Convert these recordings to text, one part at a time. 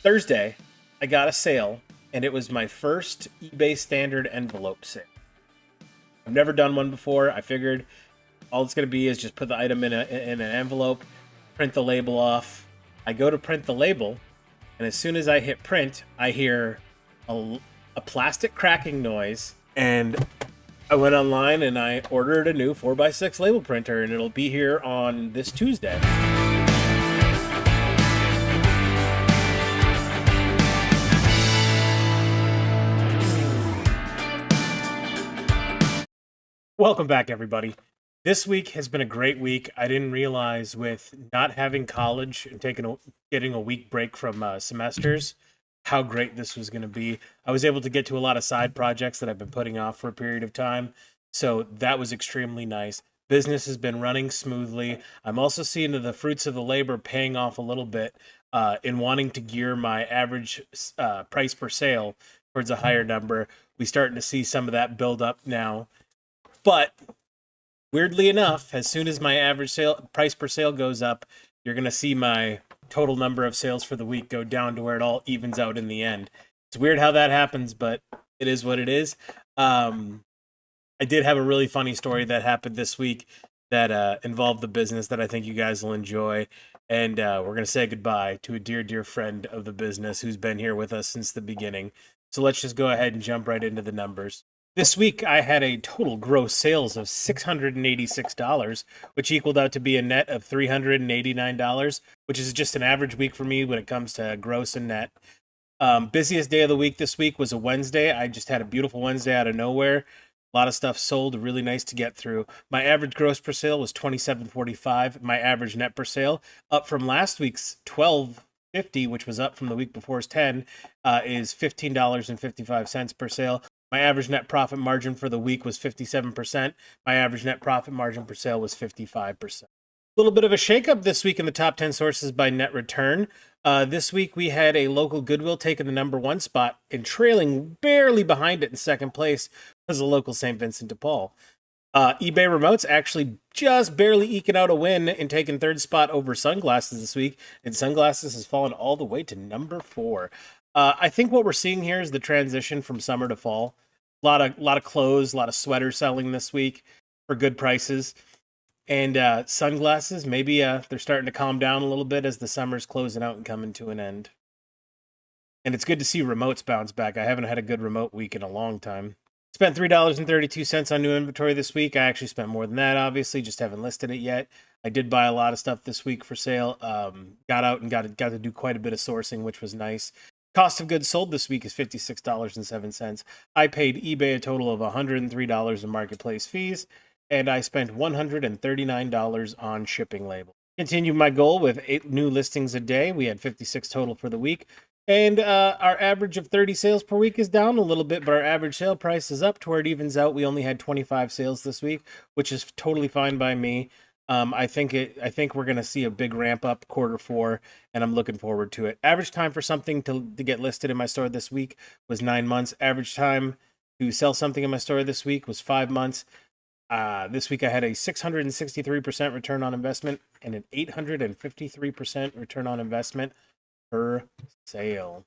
Thursday, I got a sale, and it was my first eBay standard envelope sale. I've never done one before. I figured all it's going to be is just put the item in an envelope, print the label off. I go to print the label, and as soon as I hit print, I hear a plastic cracking noise, and I went online and I ordered a new 4x6 label printer, and it'll be here on this Tuesday. Welcome back, everybody. This week has been a great week. I didn't realize with not having college and getting a week break from semesters, how great this was going to be. I was able to get to a lot of side projects that I've been putting off for a period of time, so that was extremely nice. Business has been running smoothly. I'm also seeing the fruits of the labor paying off a little bit in wanting to gear my average price per sale towards a higher number. We're starting to see some of that build up now. But weirdly enough, as soon as my average sale price per sale goes up, you're going to see my total number of sales for the week go down to where it all evens out in the end. It's weird how that happens, but it is what it is. I did have a really funny story that happened this week that involved the business that I think you guys will enjoy. And we're going to say goodbye to a dear, dear friend of the business who's been here with us since the beginning. So let's just go ahead and jump right into the numbers. This week, I had a total gross sales of $686, which equaled out to be a net of $389, which is just an average week for me when it comes to gross and net. Busiest day of the week this week was a Wednesday. I just had a beautiful Wednesday out of nowhere. A lot of stuff sold, really nice to get through. My average gross per sale was $27.45. My average net per sale, up from last week's $12.50, which was up from the week before's $10, is $15.55 per sale. My average net profit margin for the week was 57%. My average net profit margin per sale was 55%. A little bit of a shakeup this week in the top 10 sources by net return. This week we had a local Goodwill taking the number one spot and trailing barely behind it in second place was the local St. Vincent de Paul. eBay Remotes actually just barely eking out a win and taking third spot over Sunglasses this week, and Sunglasses has fallen all the way to number 4. I think what we're seeing here is the transition from summer to fall. A lot of clothes, a lot of sweaters selling this week for good prices. And Sunglasses, maybe they're starting to calm down a little bit as the summer's closing out and coming to an end. And it's good to see remotes bounce back. I haven't had a good remote week in a long time. Spent $3.32 on new inventory this week. I actually spent more than that, obviously, just haven't listed it yet. I did buy a lot of stuff this week for sale. Got out and got to do quite a bit of sourcing, which was nice. Cost of goods sold this week is $56.07. I paid eBay a total of $103 in marketplace fees, and I spent $139 on shipping labels. Continue my goal with 8 new listings a day. We had 56 total for the week. And our average of 30 sales per week is down a little bit, but our average sale price is up to where it evens out. We only had 25 sales this week, which is totally fine by me. I think we're going to see a big ramp up Q4, and I'm looking forward to it. Average time for something to get listed in my store this week was 9 months. Average time to sell something in my store this week was 5 months. This week I had a 663% return on investment and an 853% return on investment per sale.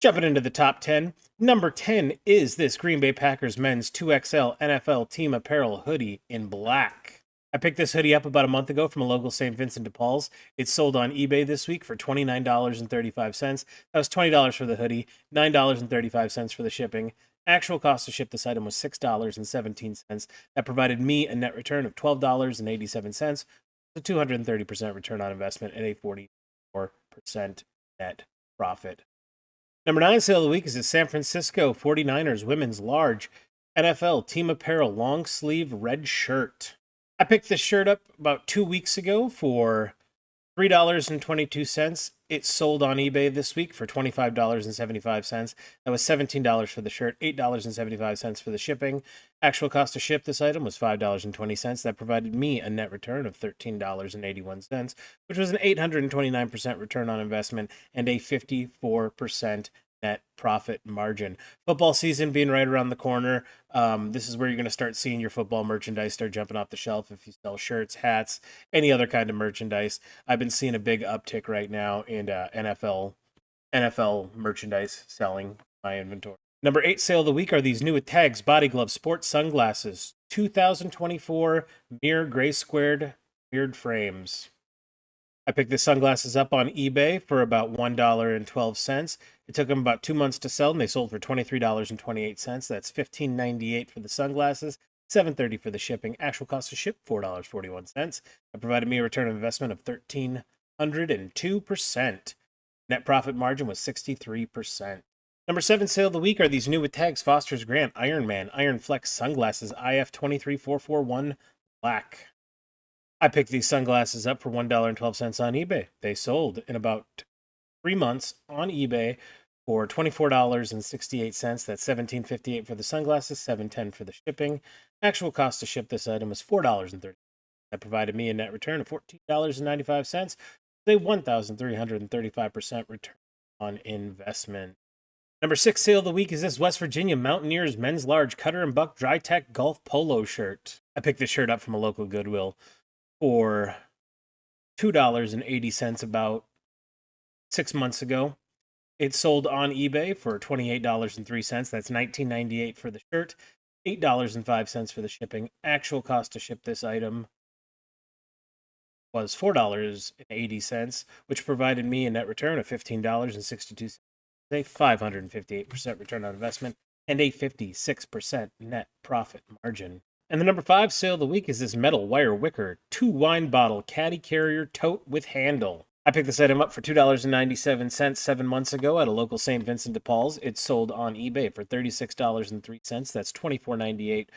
Jumping into the top 10. Number 10 is this Green Bay Packers men's 2XL NFL team apparel hoodie in black. I picked this hoodie up about a month ago from a local St. Vincent de Paul's. It's sold on eBay this week for $29.35. That was $20 for the hoodie, $9.35 for the shipping. Actual cost to ship this item was $6.17. That provided me a net return of $12.87, a 230% return on investment, and a 44% net profit. Number 9 sale of the week is the San Francisco 49ers women's large NFL team apparel long sleeve red shirt. I picked this shirt up about 2 weeks ago for $3.22. It sold on eBay this week for $25.75. That was $17 for the shirt, $8.75 for the shipping. Actual cost to ship this item was $5.20. That provided me a net return of $13.81, which was an 829% return on investment and a 54% net profit margin. Football season being right around the corner. This is where you're going to start seeing your football merchandise start jumping off the shelf. If you sell shirts, hats, any other kind of merchandise, I've been seeing a big uptick right now in NFL NFL merchandise selling my inventory. Number 8 sale of the week are these new tags body glove sports sunglasses, 2024 mirror gray squared mirrored frames. I picked the sunglasses up on eBay for about $1.12. It took them about 2 months to sell, and they sold for $23.28. That's $15.98 for the sunglasses, $7.30 for the shipping. Actual cost to ship $4.41. That provided me a return on investment of 1,302%. Net profit margin was 63%. Number 7 sale of the week are these new with tags Foster's Grant Iron Man Iron Flex sunglasses IF 23441 black. I picked these sunglasses up for $1.12 on eBay. They sold in about 3 months on eBay for $24.68. That's $17.58 for the sunglasses, $7.10 for the shipping. Actual cost to ship this item was $4.30. That provided me a net return of $14.95, a 1,335% return on investment. Number 6 sale of the week is this West Virginia Mountaineers men's large Cutter and Buck Dry Tech Golf Polo shirt. I picked this shirt up from a local Goodwill for $2.80 about 6 months ago. It sold on eBay for $28.03. That's $19.98 for the shirt, $8.05 for the shipping. Actual cost to ship this item was $4.80, which provided me a net return of $15.62, a 558% return on investment, and a 56% net profit margin. And the number 5 sale of the week is this metal wire wicker 2 wine bottle caddy carrier tote with handle. I picked this item up for $2.97 7 months ago at a local St. Vincent de Paul's. It sold on eBay for $36.03. That's $24.98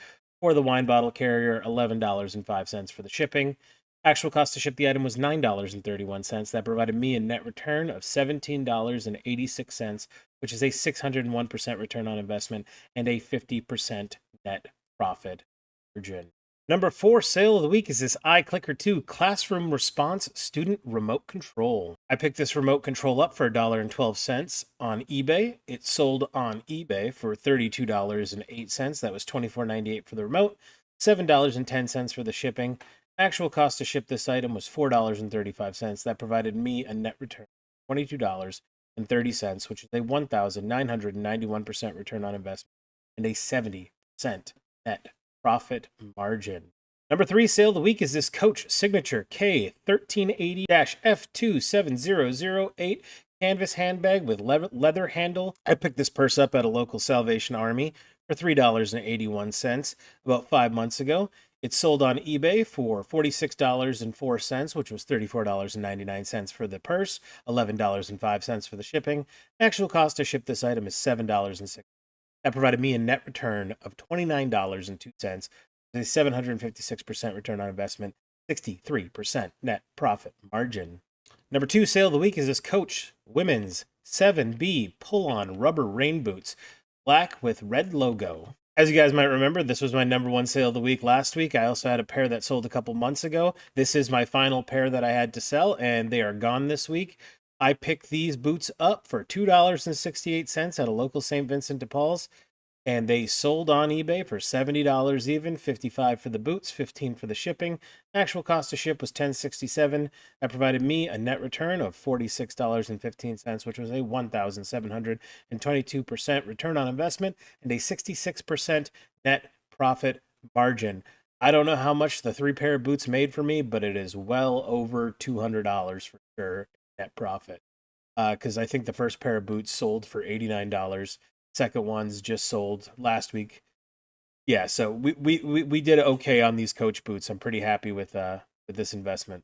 for the wine bottle carrier, $11.05 for the shipping. Actual cost to ship the item was $9.31. That provided me a net return of $17.86, which is a 601% return on investment and a 50% net profit margin. Number 4 sale of the week is this iClicker 2 Classroom Response Student Remote Control. I picked this remote control up for $1.12 on eBay. It sold on eBay for $32.08. That was $24.98 for the remote, $7.10 for the shipping. Actual cost to ship this item was $4.35. That provided me a net return of $22.30, which is a 1,991% return on investment and a 70% net profit margin. Number 3 sale of the week is this Coach Signature K1380-F27008 canvas handbag with leather handle. I picked this purse up at a local Salvation Army for $3.81 about 5 months ago. It sold on eBay for $46.04, which was $34.99 for the purse, $11.05 for the shipping. Actual cost to ship this item is $7.06. That provided me a net return of $29.02, a 756% return on investment, 63% net profit margin. Number 2 sale of the week is this Coach Women's 7B pull-on rubber rain boots, black with red logo. As you guys might remember, this was my number 1 sale of the week last week. I also had a pair that sold a couple months ago. This is my final pair that I had to sell, and they are gone this week. I picked these boots up for $2.68 at a local St. Vincent de Paul's, and they sold on eBay for $70 even, $55 for the boots, $15 for the shipping. Actual cost to ship was $10.67. That provided me a net return of $46.15, which was a 1,722% return on investment and a 66% net profit margin. I don't know how much the 3 pair of boots made for me, but it is well over $200 for sure net profit. Because I think the first pair of boots sold for $89. Second ones just sold last week. Yeah, so we did okay on these Coach boots. I'm pretty happy with this investment.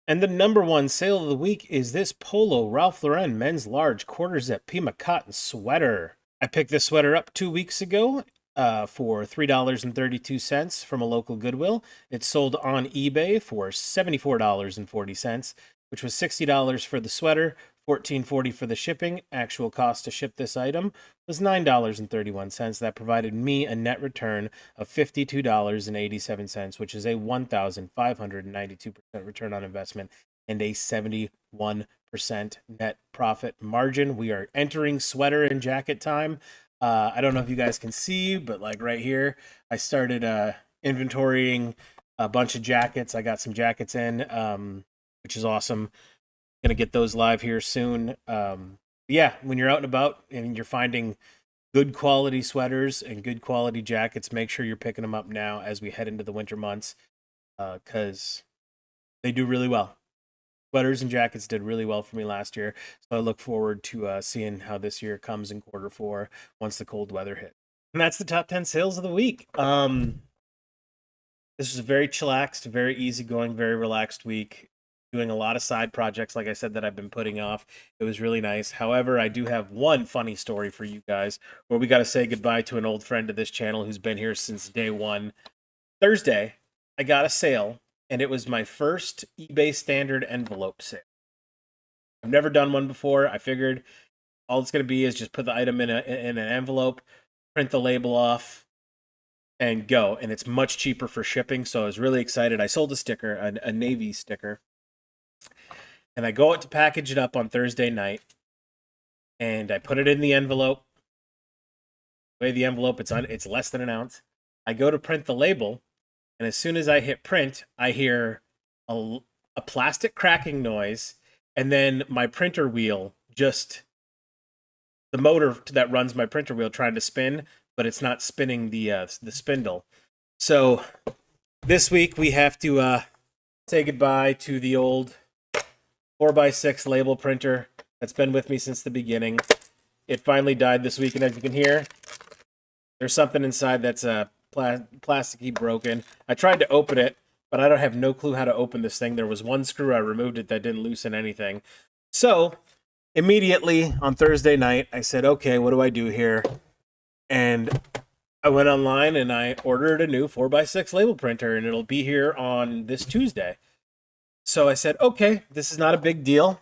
And the number 1 sale of the week is this Polo Ralph Lauren men's large quarter zip Pima cotton sweater. I picked this sweater up 2 weeks ago for $3.32 from a local Goodwill. It sold on eBay for $74.40, which was $60 for the sweater, $14.40 for the shipping. Actual cost to ship this item was $9.31. That provided me a net return of $52.87, which is a 1,592% return on investment and a 71% net profit margin. We are entering sweater and jacket time. I don't know if you guys can see, but like right here, I started inventorying a bunch of jackets. I got some jackets in, which is awesome. Gonna get those live here soon. Yeah, when you're out and about and you're finding good quality sweaters and good quality jackets, make sure you're picking them up now as we head into the winter months, because they do really well. Sweaters and jackets did really well for me last year, so I look forward to seeing how this year comes in quarter 4 once the cold weather hits. And that's the top 10 sales of the week. This was a very chillaxed, very easygoing, very relaxed week. Doing a lot of side projects, like I said, that I've been putting off. It was really nice. However, I do have one funny story for you guys where we got to say goodbye to an old friend of this channel who's been here since day one. Thursday, I got a sale, and it was my first eBay standard envelope sale. I've never done one before. I figured all it's going to be is just put the item in an envelope, print the label off, and go. And it's much cheaper for shipping, so I was really excited. I sold a sticker, a Navy sticker, and I go out to package it up on Thursday night, and I put it in the envelope. Weigh the envelope, it's less than an ounce. I go to print the label, and as soon as I hit print, I hear a plastic cracking noise, and then my printer wheel just, the motor that runs my printer wheel trying to spin, but it's not spinning the spindle. So this week we have to say goodbye to the old 4x6 label printer that's been with me since the beginning. It finally died this week, and as you can hear, there's something inside that's plasticky broken. I tried to open it, but I don't have no clue how to open this thing. There was one screw, I removed it, that didn't loosen anything. So immediately on Thursday night, I said, okay, what do I do here? And I went online and I ordered a new 4x6 label printer, and it'll be here on this Tuesday. So I said, okay, this is not a big deal.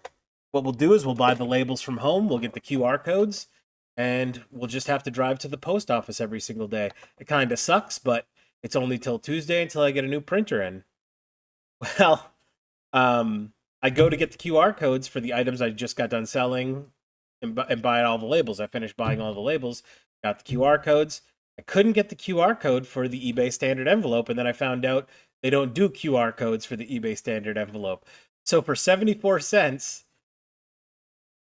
What we'll do is we'll buy the labels from home, we'll get the QR codes, and we'll just have to drive to the post office every single day. It kind of sucks, but it's only till Tuesday until I get a new printer in. Well, I go to get the QR codes for the items I just got done selling and buy all the labels. I finished buying all the labels, got the QR codes. I couldn't get the QR code for the eBay standard envelope, and then I found out they don't do QR codes for the eBay standard envelope. So for 74 cents,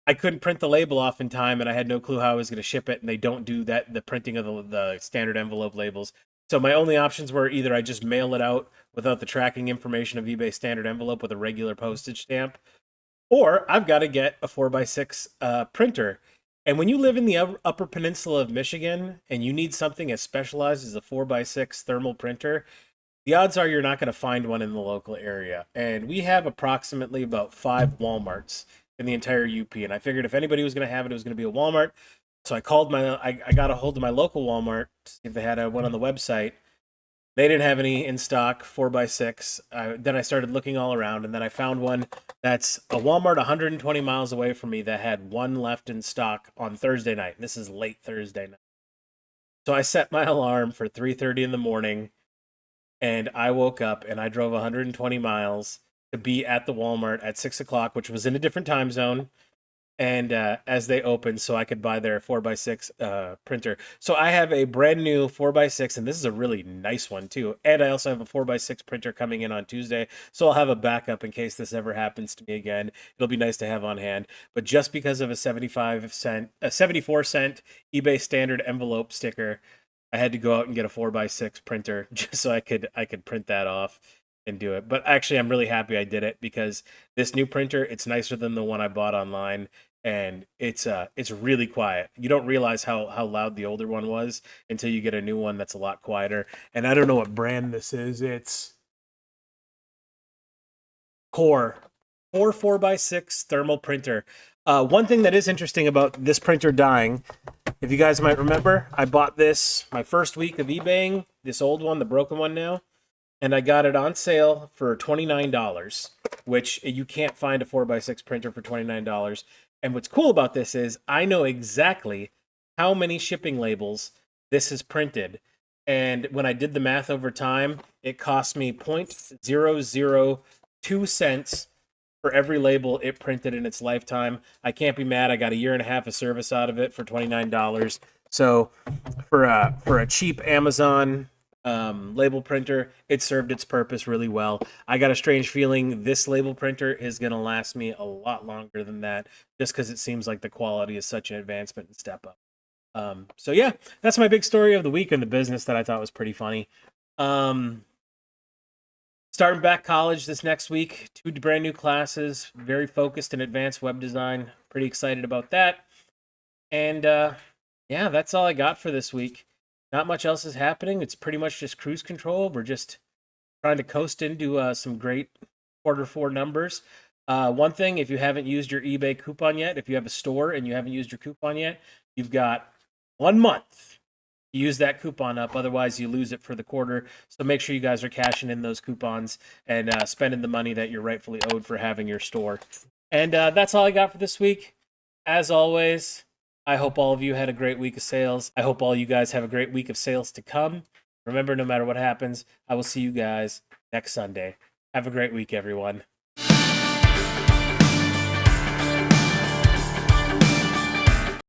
I couldn't print the label off in time, and I had no clue how I was going to ship it, and they don't do the printing of the standard envelope labels. So my only options were either I just mail it out without the tracking information of eBay standard envelope with a regular postage stamp, or I've got to get a 4x6 printer. And when you live in the Upper Peninsula of Michigan and you need something as specialized as a 4x6 thermal printer, the odds are you're not going to find one in the local area. And we have approximately about 5 Walmarts in the entire UP. And I figured if anybody was going to have it, it was going to be a Walmart. So I called I got a hold of my local Walmart to see if they had one on the website. They didn't have any in stock 4x6. Then I started looking all around, and then I found one that's a Walmart 120 miles away from me that had one left in stock on Thursday night. This is late Thursday night. So I set my alarm for 3:30 in the morning, and I woke up and I drove 120 miles to be at the Walmart at 6 o'clock, which was in a different time zone. And as they opened, so I could buy their 4x6 printer. So I have a brand new 4x6, and this is a really nice one too. And I also have a 4x6 printer coming in on Tuesday, so I'll have a backup in case this ever happens to me again. It'll be nice to have on hand. But just because of a 74 cent eBay standard envelope sticker, I had to go out and get a 4x6 printer just so I could print that off and do it. But actually, I'm really happy I did it because this new printer, it's nicer than the one I bought online, and it's really quiet. You don't realize how loud the older one was until you get a new one that's a lot quieter. And I don't know what brand this is. It's Core 4x6 thermal printer. One thing that is interesting about this printer dying, if you guys might remember, I bought this my first week of eBaying, this old one, the broken one now. And I got it on sale for $29, which you can't find a 4x6 printer for $29. And what's cool about this is I know exactly how many shipping labels this is printed. And when I did the math over time, it cost me 0.002 cents for every label it printed in its lifetime. I can't be mad. I got a year and a half of service out of it for $29. So for a cheap Amazon label printer. It served its purpose really well. I got a strange feeling this label printer is going to last me a lot longer than that, just because it seems like the quality is such an advancement and step up. So yeah, that's my big story of the week in the business that I thought was pretty funny. Starting back college this next week, 2 brand new classes, very focused in advanced web design. Pretty excited about that. And yeah, that's all I got for this week. Not much else is happening. It's pretty much just cruise control. We're just trying to coast into some great Q4 numbers. One thing, if you haven't used your eBay coupon yet, if you have a store and you haven't used your coupon yet, you've got 1 month to use that coupon up. Otherwise, you lose it for the quarter. So make sure you guys are cashing in those coupons and spending the money that you're rightfully owed for having your store. And that's all I got for this week. As always, I hope all of you had a great week of sales. I hope all you guys have a great week of sales to come. Remember, no matter what happens, I will see you guys next Sunday. Have a great week, everyone.